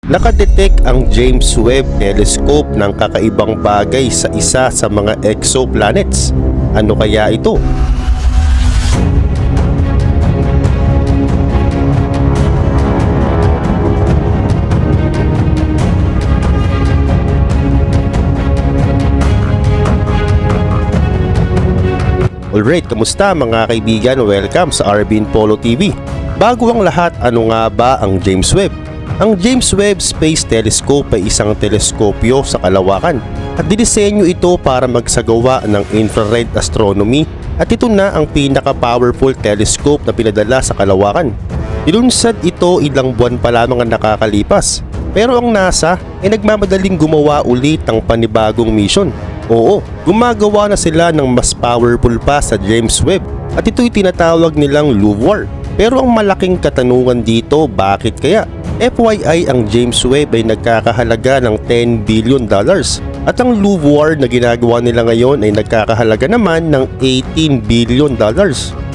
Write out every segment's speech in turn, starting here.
Nakadetect ang James Webb Telescope ng kakaibang bagay sa isa sa mga exoplanets. Ano kaya ito? Alright, kamusta mga kaibigan? Welcome sa Arbin Polo TV. Bago ang lahat, ano nga ba ang James Webb? Ang James Webb Space Telescope ay isang teleskopyo sa kalawakan at dinisenyo ito para magsagawa ng infrared astronomy at ito na ang pinaka-powerful telescope na pinadala sa kalawakan. Nilunsad ito ilang buwan pa lamang ang nakakalipas, pero ang NASA ay nagmamadaling gumawa ulit ng panibagong mission. Oo, gumagawa na sila ng mas powerful pa sa James Webb at ito'y tinatawag nilang LUVOIR. Pero ang malaking katanungan dito, bakit kaya? FYI, ang James Webb ay nagkakahalaga ng $10 billion at ang LUVOIR na ginagawa nila ngayon ay nagkakahalaga naman ng $18 billion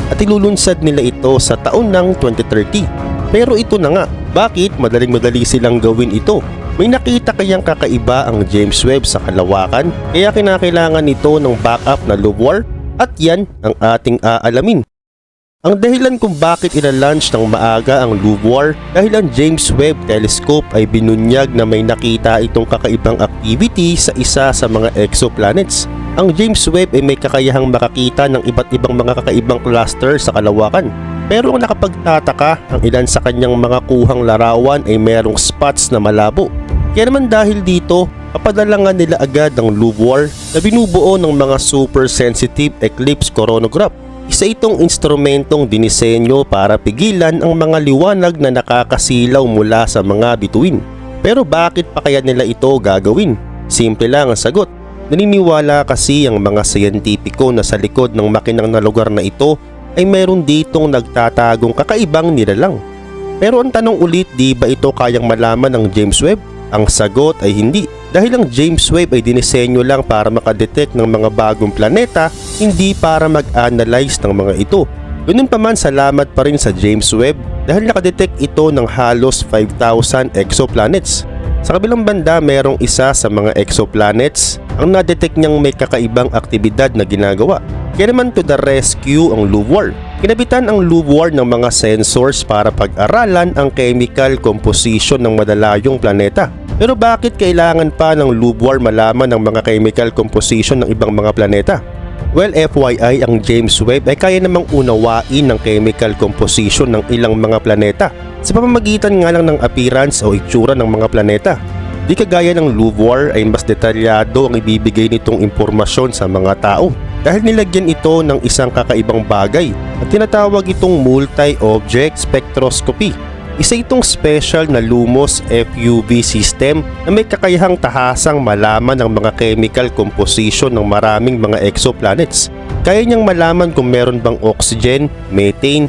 at ilulunsad nila ito sa taon ng 2030. Pero ito na nga, bakit madaling-madali silang gawin ito? May nakita kayang kakaiba ang James Webb sa kalawakan kaya kinakailangan nito ng backup na LUVOIR at yan ang ating aalamin. Ang dahilan kung bakit ina-launch ng maaga ang LUVOIR dahil ang James Webb Telescope ay binunyag na may nakita itong kakaibang activity sa isa sa mga exoplanets. Ang James Webb ay may kakayahang makakita ng iba't ibang mga kakaibang cluster sa kalawakan. Pero ang nakapagtataka, ang ilan sa kanyang mga kuhang larawan ay merong spots na malabo. Kaya naman dahil dito, kapadalangan nila agad ang LUVOIR na binubuo ng mga super sensitive eclipse coronagraph. Isa itong instrumentong dinisenyo para pigilan ang mga liwanag na nakakasilaw mula sa mga bituin. Pero bakit pa kaya nila ito gagawin? Simple lang ang sagot. Naniniwala kasi ang mga siyentipiko na sa likod ng makinang na lugar na ito ay mayroon ditong nagtatagong kakaibang nilalang. Pero ang tanong ulit, di ba ito kayang malaman ng James Webb? Ang sagot ay hindi, dahil ang James Webb ay dinisenyo lang para makadetect ng mga bagong planeta, hindi para mag-analyze ng mga ito. Ganun pa man, salamat pa rin sa James Webb dahil nakadetect ito ng halos 5,000 exoplanets. Sa kabilang banda, merong isa sa mga exoplanets ang nadetect niyang may kakaibang aktibidad na ginagawa. Kaya naman to the rescue ang LUVOIR. Kinabitan ang LUVOIR ng mga sensors para pag-aralan ang chemical composition ng madalayong planeta. Pero bakit kailangan pa ng LUVOIR malaman ng mga chemical composition ng ibang mga planeta? Well, FYI, ang James Webb ay kaya namang unawain ng chemical composition ng ilang mga planeta sa pamamagitan nga lang ng appearance o itsura ng mga planeta. Di kagaya ng LUVOIR ay mas detalyado ang ibibigay nitong impormasyon sa mga tao dahil nilagyan ito ng isang kakaibang bagay at tinatawag itong multi-object spectroscopy. Isa itong special na Lumos FUV system na may kakayahang tahasang malaman ang mga chemical composition ng maraming mga exoplanets. Kaya niyang malaman kung meron bang oxygen, methane,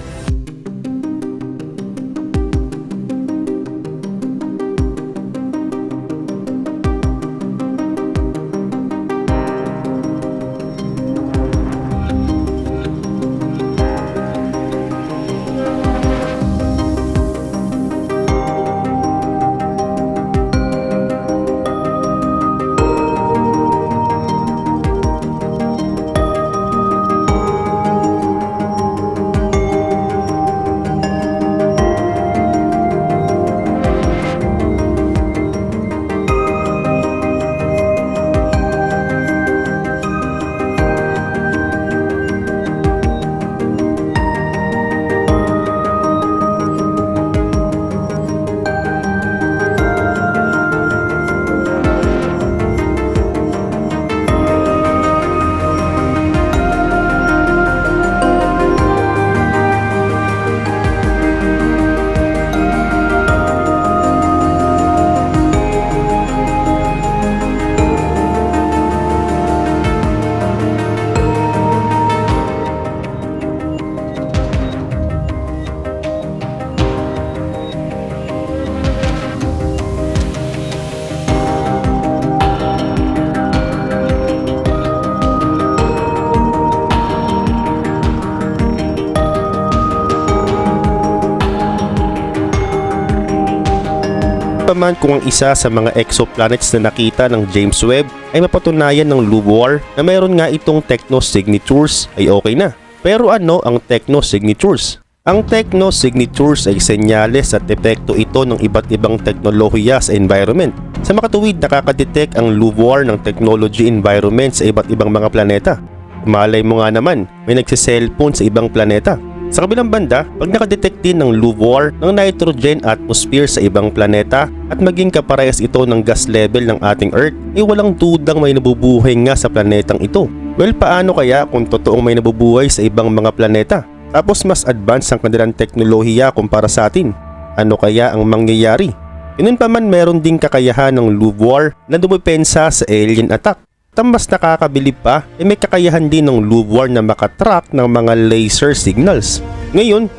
pa man kung ang isa sa mga exoplanets na nakita ng James Webb ay mapatunayan ng LUVOIR na mayroon nga itong techno-signatures ay okay na. Pero ano ang techno-signatures? Ang techno-signatures ay senyales at epekto ito ng iba't ibang teknolohiya sa environment. Sa makatuwid, nakakadetect ang LUVOIR ng technology environment sa iba't ibang mga planeta. Malay mo nga naman, may nagsiselfone sa ibang planeta. Sa kabilang banda, pag nakadetect din ng LUVOIR ng nitrogen atmosphere sa ibang planeta at maging kaparehas ito ng gas level ng ating Earth, ay walang dudang may nabubuhay nga sa planetang ito. Well, paano kaya kung totoong may nabubuhay sa ibang mga planeta? Tapos mas advanced ang kanilang teknolohiya kumpara sa atin. Ano kaya ang mangyayari? Ganun pa man, meron ding kakayahan ng LUVOIR na dumepensa sa alien attack. At ang mas nakakabilib pa, may kakayahan din ng LUVOIR na makatrack ng mga laser signals. Ngayon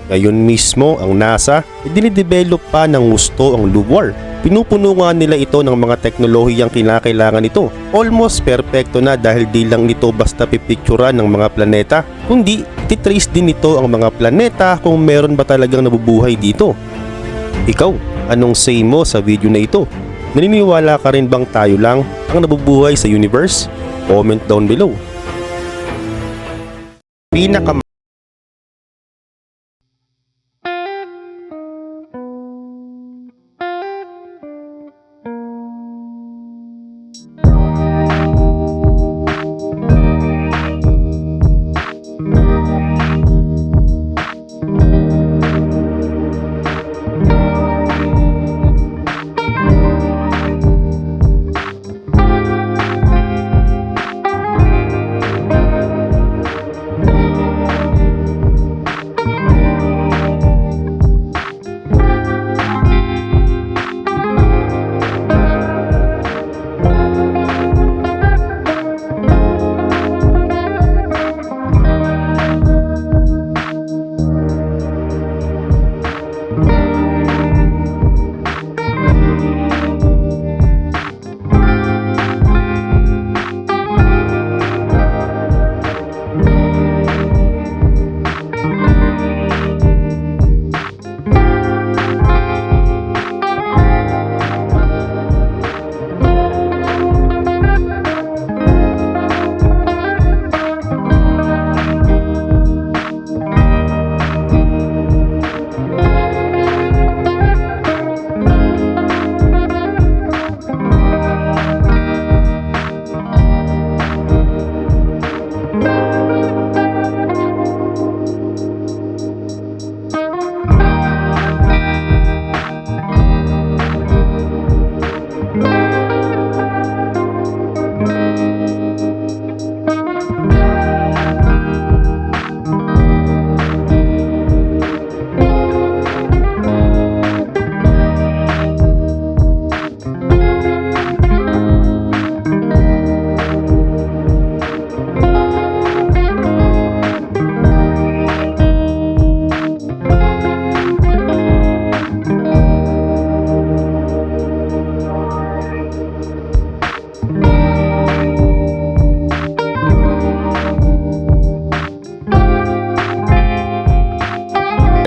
mismo ang NASA ay dinidevelop pa ng gusto ang LUVOIR. Pinupuno nga nila ito ng mga teknolohiyang kinakailangan nito. Almost perfecto na dahil di lang nito basta pipicturan ng mga planeta, kundi titrace din nito ang mga planeta kung meron ba talagang nabubuhay dito. Ikaw, anong say mo sa video na ito? Naniniwala ka rin bang tayo lang ang nabubuhay sa universe? Comment down below.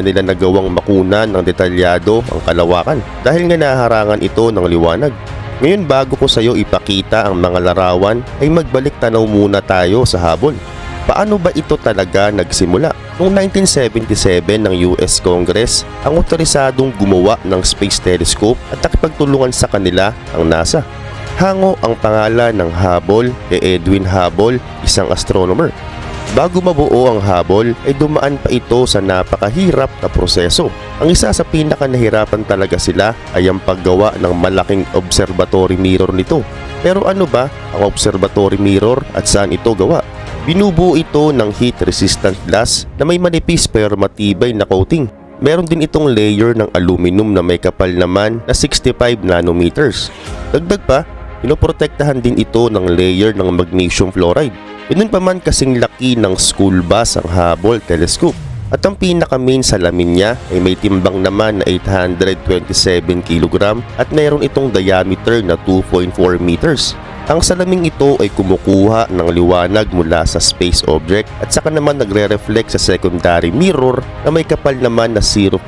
nila nagawang makunan ng detalyado ang kalawakan dahil nga naharangan ito ng liwanag. Ngayon bago ko sa iyo ipakita ang mga larawan ay magbalik tanaw muna tayo sa habol. Paano ba ito talaga nagsimula? Noong 1977 ng US Congress ang otorisadong gumawa ng space telescope at nakipagtulungan sa kanila ang NASA. Hango ang pangalan ng Hubble kay Edwin Hubble, isang astronomer. Bago mabuo ang Hubble ay dumaan pa ito sa napakahirap na proseso. Ang isa sa pinakanahirapan talaga sila ay ang paggawa ng malaking observatory mirror nito. Pero ano ba ang observatory mirror at saan ito gawa? Binubuo ito ng heat-resistant glass na may manipis pero matibay na coating. Meron din itong layer ng aluminum na may kapal naman na 65 nanometers. Dagdag pa, pinoprotektahan din ito ng layer ng magnesium fluoride. Ganun pa man kasing laki ng school bus ang Hubble telescope. At ang pinaka-main salamin niya ay may timbang naman na 827 kg at mayroon itong diameter na 2.4 meters. Ang salaming ito ay kumukuha ng liwanag mula sa space object at saka naman nagre-reflect sa secondary mirror na may kapal naman na 0.3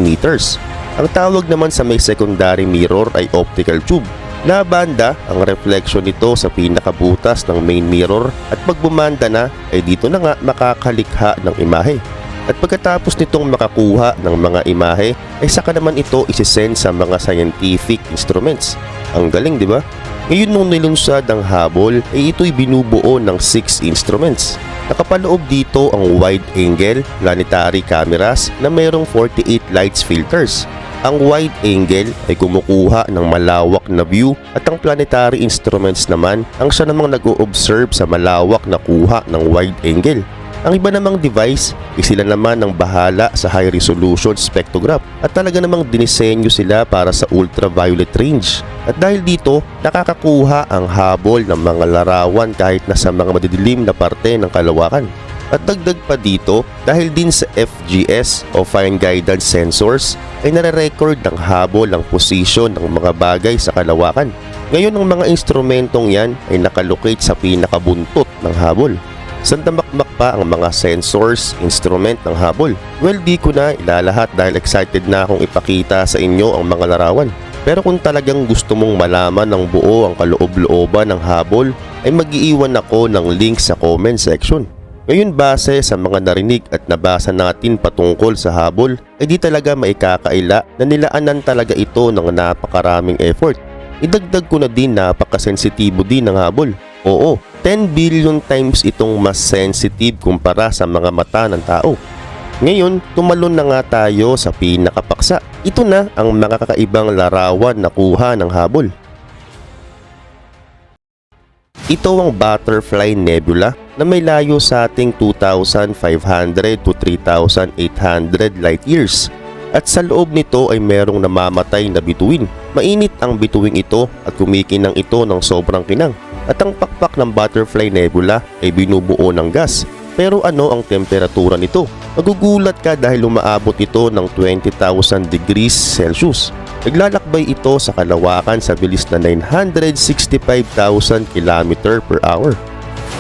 meters. Ang tawag naman sa may secondary mirror ay optical tube. Nabanda ang reflection nito sa pinakabutas ng main mirror at pag bumanda na ay dito na nga makakalikha ng imahe. At pagkatapos nitong makakuha ng mga imahe ay saka naman ito isisend sa mga scientific instruments. Ang galing, di ba? Ngayon nung nilunsad ang Hubble ay ito'y binubuo ng 6 instruments. Nakapaloob dito ang wide-angle planetary cameras na mayroong 48 lights filters. Ang wide angle ay kumukuha ng malawak na view at ang planetary instruments naman ang siya namang nag-o-observe sa malawak na kuha ng wide angle. Ang iba namang device ay sila naman ang bahala sa high resolution spectrograph at talaga namang dinisenyo sila para sa ultraviolet range. At dahil dito, nakakakuha ang Hubble ng mga larawan kahit nasa mga madidilim na parte ng kalawakan. At dagdag pa dito, dahil din sa FGS o Fine Guidance Sensors ay nare-record ng Hubble ang posisyon ng mga bagay sa kalawakan. Ngayon ang mga instrumentong yan ay nakalocate sa pinakabuntot ng Hubble. Sandamakmak pa ang mga sensors, instrument ng Hubble. Well, di ko na ilalahat dahil excited na akong ipakita sa inyo ang mga larawan. Pero kung talagang gusto mong malaman ng buo ang kaloob-looban ng Hubble, ay mag-iiwan ako ng link sa comment section. Ngayon base sa mga narinig at nabasa natin patungkol sa Hubble, ay di talaga maikakaila na nilaanan talaga ito ng napakaraming effort. Idagdag ko na din napakasensitibo din ng Hubble. Oo, 10 billion times itong mas sensitive kumpara sa mga mata ng tao. Ngayon, tumalon na nga tayo sa pinakapaksa. Ito na ang mga kakaibang larawan na kuha ng Hubble. Ito ang Butterfly Nebula na may layo sa ating 2,500 to 3,800 light years. At sa loob nito ay merong namamatay na bituin. Mainit ang bituing ito at kumikinang ito ng sobrang kinang. At ang pakpak ng Butterfly Nebula ay binubuo ng gas. Pero ano ang temperatura nito? Magugulat ka dahil umaabot ito ng 20,000 degrees Celsius. Naglalakbay ito sa kalawakan sa bilis na 965,000 km per hour.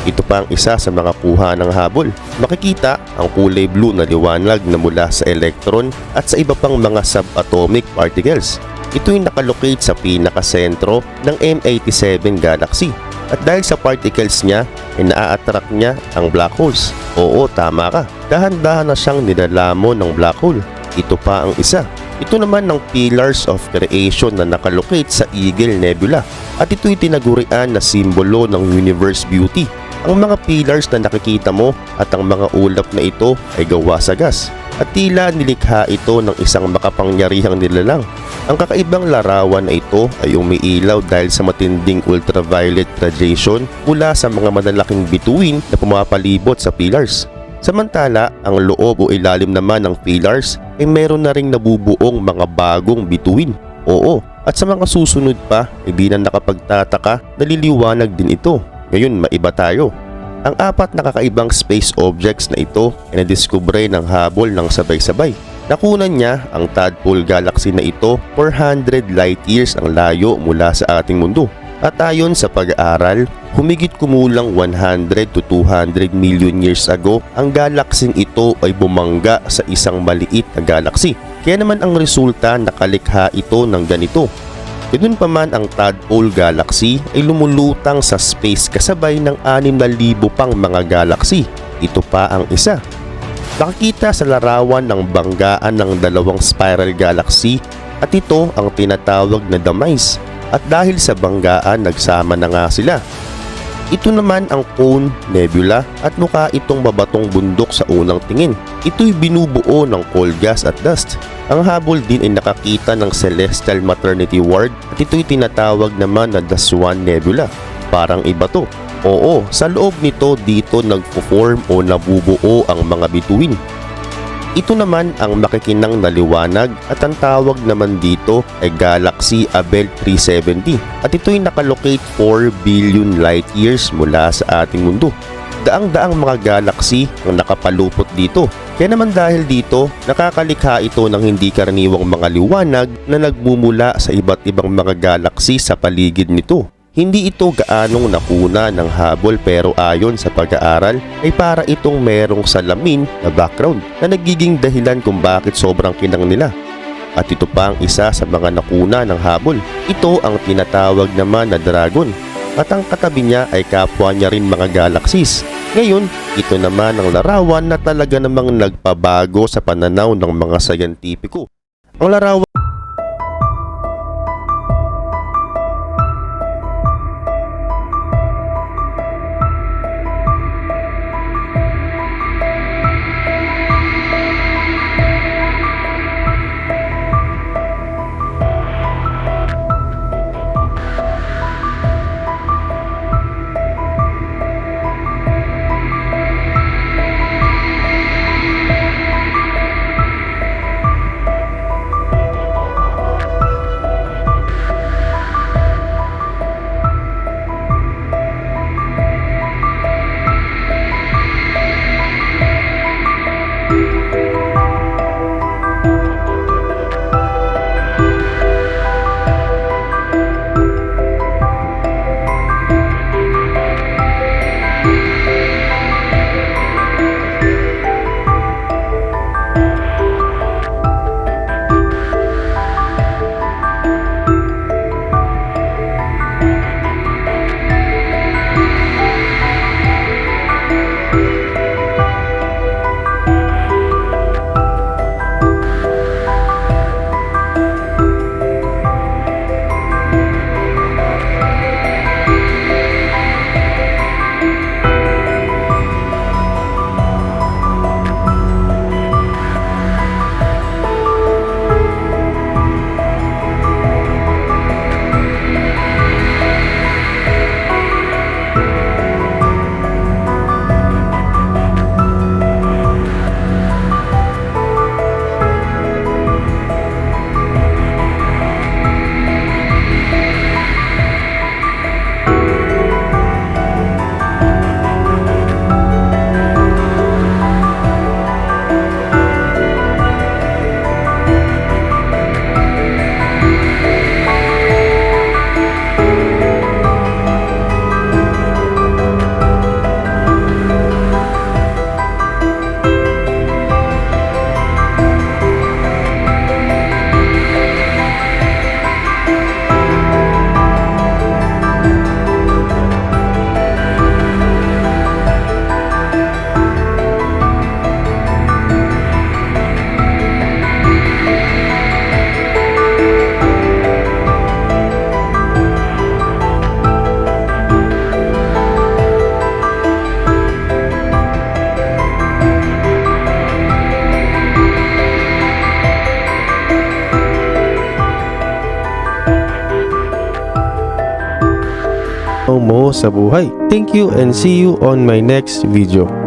Ito pa ang isa sa mga kuha ng Hubble. Makikita ang kulay blue na liwanag na mula sa electron at sa iba pang mga subatomic particles. Ito'y nakalocate sa pinakasentro ng M87 galaxy. At dahil sa particles niya, ay naa-attract niya ang black holes. Oo, tama ka. Dahan-dahan na siyang nilalamon ng black hole. Ito pa ang isa. Ito naman ang Pillars of Creation na nakalocate sa Eagle Nebula. At ito'y tinagurian na simbolo ng universe beauty. Ang mga pillars na nakikita mo at ang mga ulap na ito ay gawa sa gas. At tila nilikha ito ng isang makapangyarihang nilalang. Ang kakaibang larawan na ito ay umiilaw dahil sa matinding ultraviolet radiation mula sa mga malalaking bituin na pumapalibot sa pillars. Samantala, ang loob o ilalim naman ng pillars ay meron na ring nabubuong mga bagong bituin. Oo, at sa mga susunod pa ay di na nakapagtataka, naliliwanag din ito. Ngayon, maiba tayo. Ang 4 na kakaibang space objects na ito ay nadiskubre ng Hubble ng sabay-sabay. Nakunan niya ang Tadpole Galaxy na ito 400 light years ang layo mula sa ating mundo. At ayon sa pag-aaral, humigit kumulang 100 to 200 million years ago, ang galaksing ito ay bumangga sa isang maliit na galaxy. Kaya naman ang resulta nakalikha ito ng ganito. Ganoon pa man ang Tadpole Galaxy ay lumulutang sa space kasabay ng 6,000 pang mga galaxy. Ito pa ang isa. Nakikita sa larawan ng banggaan ng dalawang spiral galaxy at ito ang tinatawag na demise. At dahil sa banggaan nagsama na nga sila. Ito naman ang Cone Nebula at mukha itong mabatong bundok sa unang tingin. Ito'y binubuo ng coal gas at dust. Ang Hubble din ay nakakita ng Celestial Maternity Ward at ito'y tinatawag naman na the Swan Nebula. Parang iba to. Oo, sa loob nito dito nagpo-form o nabubuo ang mga bituin. Ito naman ang makikinang na liwanag at ang tawag naman dito ay Galaxy Abell 370 at ito'y nakalocate 4 billion light years mula sa ating mundo. Daang-daang mga galaxy ang nakapalupot dito. Kaya naman dahil dito, nakakalikha ito ng hindi karaniwang mga liwanag na nagmumula sa iba't ibang mga galaxy sa paligid nito. Hindi ito gaanong nakuna ng Hubble pero ayon sa pag-aaral ay para itong merong salamin na background na nagiging dahilan kung bakit sobrang kinang nila. At ito pa ang isa sa mga nakuna ng habol. Ito ang tinatawag naman na dragon. At ang katabi niya ay kapwa niya rin mga galaxies. Ngayon, ito naman ang larawan na talaga namang nagpabago sa pananaw ng mga sayantipiko. Ang larawan mo sa buhay. Thank you and see you on my next video.